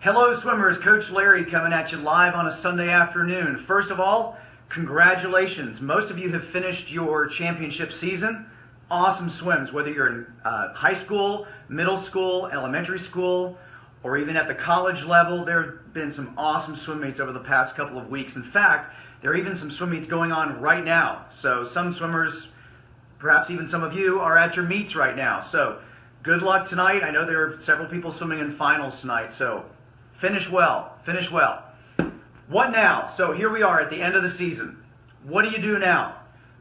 Hello swimmers, Coach Larry coming at you live on a Sunday afternoon. First of all, congratulations. Most of you have finished your championship season. Awesome swims, whether you're in high school, middle school, elementary school, or even at the college level. There have been some awesome swim meets over the past couple of weeks. In fact, there are even some swim meets going on right now. So some swimmers, perhaps even some of you, are at your meets right now. So good luck tonight. I know there are several people swimming in finals tonight, so finish well, finish well. What now? So here we are at the end of the season. What do you do now?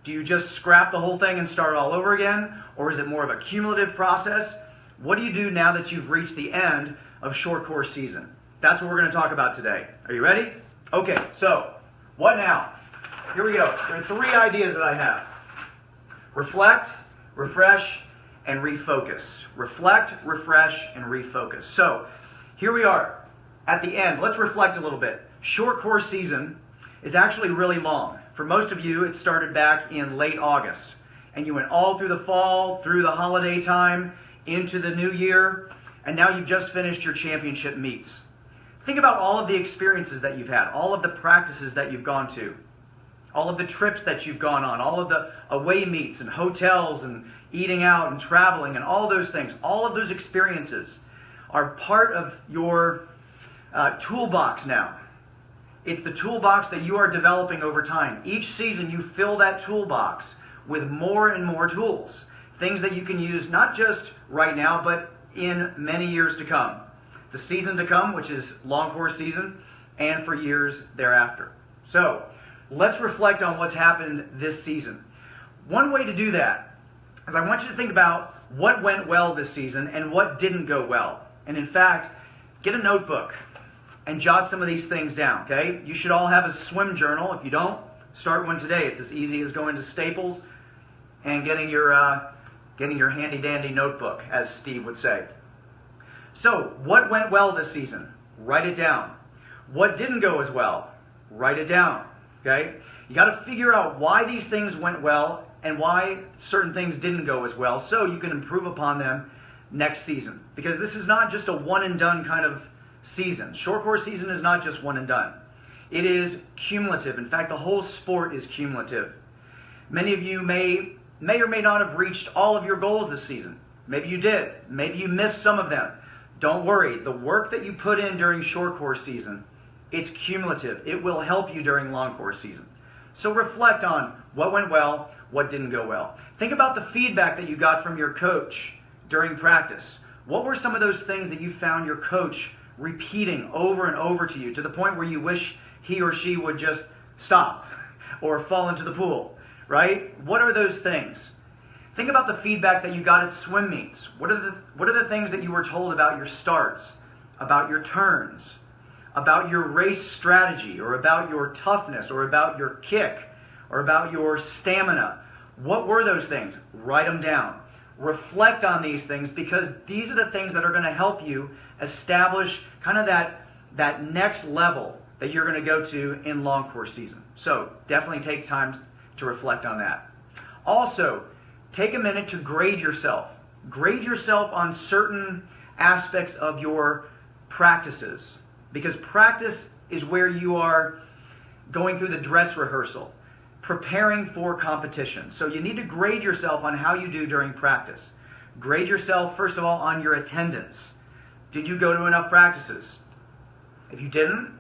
Do you just scrap the whole thing and start all over again? Or is it more of a cumulative process? What do you do now that you've reached the end of short course season? That's what we're going to talk about today. Are you ready? Okay, so what now? Here we go. There are three ideas that I have. Reflect, refresh, and refocus. Reflect, refresh, and refocus. So here we are. At the end, let's reflect a little bit. Short course season is actually really long. For most of you, it started back in late August, and you went all through the fall, through the holiday time, into the new year, and now you've just finished your championship meets. Think about all of the experiences that you've had, all of the practices that you've gone to, all of the trips that you've gone on, all of the away meets and hotels and eating out and traveling and all those things. All of those experiences are part of your toolbox now. It's the toolbox that you are developing over time. Each season you fill that toolbox with more and more tools. Things that you can use not just right now, but in many years to come. The season to come, which is long course season, and for years thereafter. So let's reflect on what's happened this season. One way to do that is I want you to think about what went well this season and what didn't go well. And in fact, get a notebook and jot some of these things down, okay? You should all have a swim journal. If you don't, start one today. It's as easy as going to Staples and getting your handy-dandy notebook, as Steve would say. So, what went well this season? Write it down. What didn't go as well? Write it down, okay? You got to figure out why these things went well and why certain things didn't go as well so you can improve upon them next season. Because this is not just a one-and-done kind of season. Short course season is not just one and done. It is cumulative. In fact, the whole sport is cumulative. Many of you may or may not have reached all of your goals this season. Maybe you did. Maybe you missed some of them. Don't worry. The work that you put in during short course season, it's cumulative. It will help you during long course season. So reflect on what went well, what didn't go well. Think about the feedback that you got from your coach during practice. What were some of those things that you found your coach repeating over and over to you to the point where you wish he or she would just stop or fall into the pool, right? What are those things? Think about the feedback that you got at swim meets. What are the things that you were told about your starts, about your turns, about your race strategy, or about your toughness, or about your kick, or about your stamina? What were those things? Write them down. Reflect on these things, because these are the things that are going to help you establish kind of that next level that you're going to go to in long course season. So definitely take time to reflect on that. Also, take a minute to grade yourself. Grade yourself on certain aspects of your practices, because practice is where you are going through the dress rehearsal, preparing for competition. So you need to grade yourself on how you do during practice. Grade yourself, first of all, on your attendance. Did you go to enough practices? If you didn't,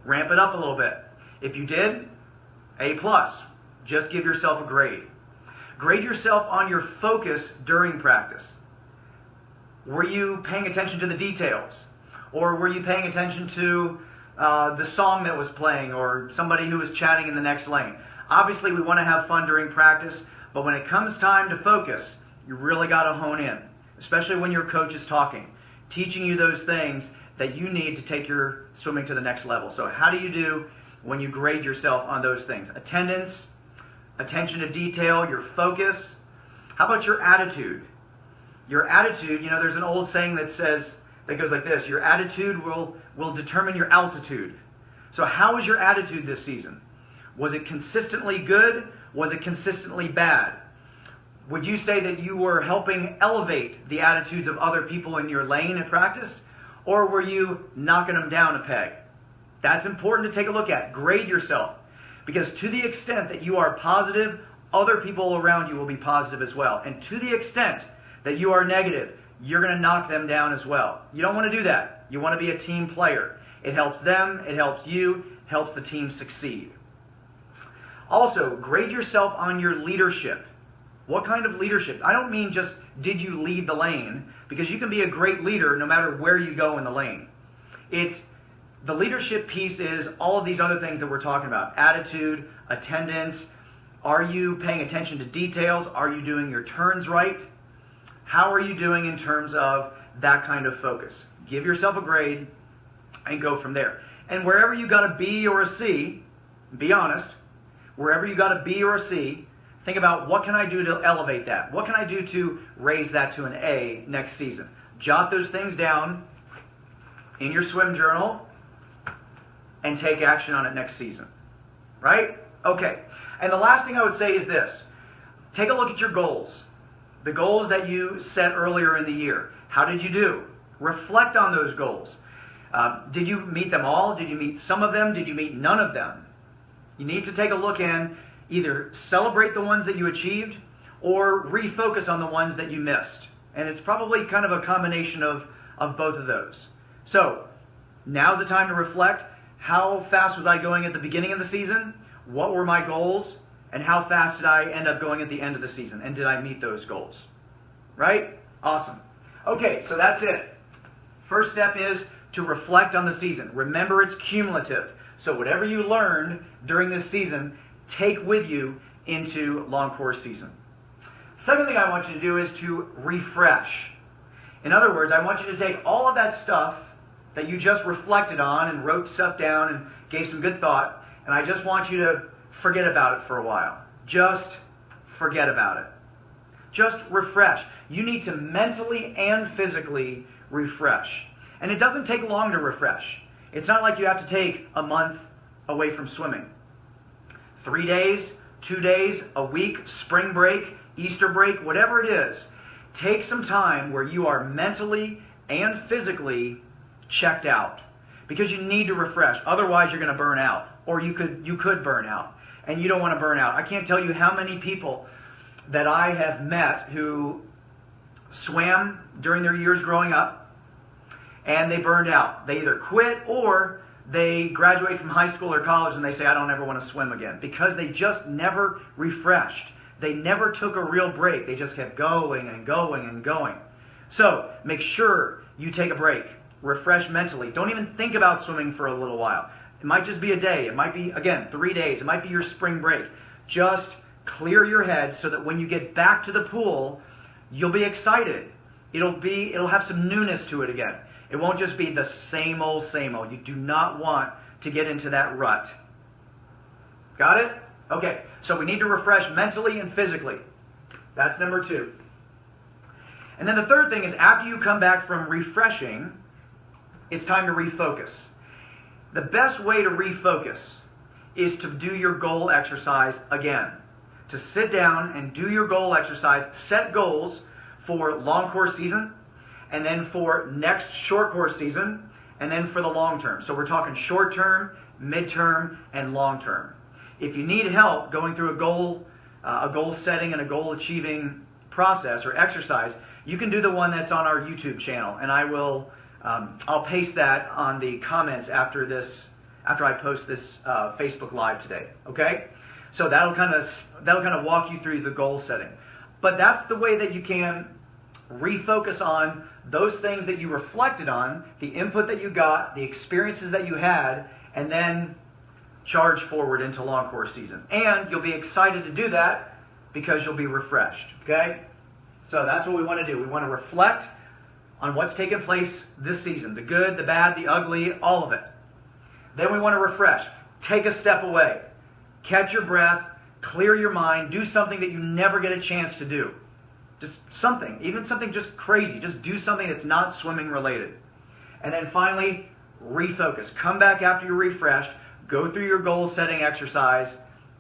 ramp it up a little bit. If you did, A+. Just give yourself a grade. Grade yourself on your focus during practice. Were you paying attention to the details? Or were you paying attention to the song that was playing, or somebody who was chatting in the next lane? Obviously, we want to have fun during practice, but when it comes time to focus, you really got to hone in, especially when your coach is talking, teaching you those things that you need to take your swimming to the next level. So how do you do when you grade yourself on those things? Attendance, attention to detail, your focus. How about your attitude? Your attitude, there's an old saying that goes like this: your attitude will determine your altitude. So how was your attitude this season? Was it consistently good? Was it consistently bad? Would you say that you were helping elevate the attitudes of other people in your lane at practice? Or were you knocking them down a peg? That's important to take a look at. Grade yourself. Because to the extent that you are positive, other people around you will be positive as well. And to the extent that you are negative, you're going to knock them down as well. You don't want to do that. You want to be a team player. It helps them, it helps you, helps the team succeed. Also, grade yourself on your leadership. What kind of leadership? I don't mean just did you lead the lane, because you can be a great leader no matter where you go in the lane. It's the leadership piece is all of these other things that we're talking about. Attitude, attendance. Are you paying attention to details? Are you doing your turns right? How are you doing in terms of that kind of focus? Give yourself a grade and go from there. And wherever you got a B or a C, be honest, wherever you got a B or a C, think about what can I do to elevate that? What can I do to raise that to an A next season? Jot those things down in your swim journal and take action on it next season. Right? Okay. And the last thing I would say is this. Take a look at your goals. The goals that you set earlier in the year. How did you do? Reflect on those goals. Did you meet them all? Did you meet some of them? Did you meet none of them? You need to take a look and either celebrate the ones that you achieved or refocus on the ones that you missed. And it's probably kind of a combination of both of those. So now's the time to reflect. How fast was I going at the beginning of the season? What were my goals? And how fast did I end up going at the end of the season? And did I meet those goals? Right? Awesome. Okay, so that's it. First step is to reflect on the season. Remember, it's cumulative. So whatever you learned during this season, take with you into long course season. Second thing I want you to do is to refresh. In other words, I want you to take all of that stuff that you just reflected on and wrote stuff down and gave some good thought, and I just want you to forget about it for a while. Just forget about it. Just refresh. You need to mentally and physically refresh. And it doesn't take long to refresh. It's not like you have to take a month away from swimming. 3 days, 2 days, a week, spring break, Easter break, whatever it is. Take some time where you are mentally and physically checked out. Because you need to refresh. Otherwise, you're going to burn out. Or you could burn out. And you don't want to burn out. I can't tell you how many people that I have met who swam during their years growing up and they burned out. They either quit or they graduate from high school or college and they say, I don't ever want to swim again. Because they just never refreshed. They never took a real break. They just kept going and going and going. So make sure you take a break. Refresh mentally. Don't even think about swimming for a little while. It might just be a day. It might be, again, 3 days. It might be your spring break. Just clear your head so that when you get back to the pool, you'll be excited. It'll have some newness to it again. It won't just be the same old, same old. You do not want to get into that rut. Got it? Okay, so we need to refresh mentally and physically. That's number 2. And then the third thing is after you come back from refreshing, it's time to refocus. The best way to refocus is to do your goal exercise again. To sit down and do your goal exercise, set goals for long course season, and then for next short course season, and then for the long term. So we're talking short term, mid-term, and long term. If you need help going through a goal setting and a goal achieving process or exercise, you can do the one that's on our YouTube channel, and I'll paste that on the comments after I post this Facebook Live today. Okay, so that'll kind of walk you through the goal setting. But that's the way that you can refocus on those things that you reflected on, the input that you got, the experiences that you had, and then charge forward into long course season. And you'll be excited to do that because you'll be refreshed. Okay, so that's what we want to do. We want to reflect on what's taken place this season, the good, the bad, the ugly, all of it. Then we want to refresh. Take a step away. Catch your breath, clear your mind, do something that you never get a chance to do. Just something, even something just crazy. Just do something that's not swimming related. And then finally, refocus. Come back after you're refreshed, go through your goal setting exercise,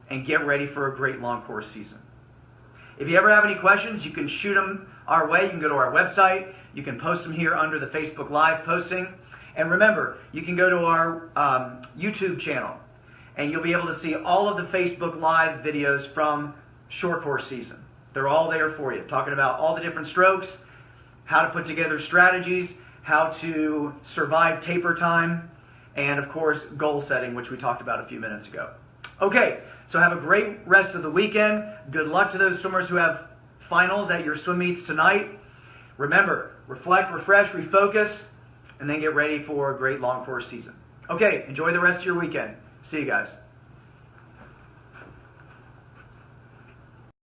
and get ready for a great long course season. If you ever have any questions, you can shoot them our way, you can go to our website. You can post them here under the Facebook Live posting. And remember, you can go to our YouTube channel, and you'll be able to see all of the Facebook Live videos from short course season. They're all there for you, talking about all the different strokes, how to put together strategies, how to survive taper time, and of course, goal setting, which we talked about a few minutes ago. Okay, so have a great rest of the weekend. Good luck to those swimmers who have finals at your swim meets tonight. Remember, reflect, refresh, refocus, and then get ready for a great long course season. Okay, enjoy the rest of your weekend. See you guys.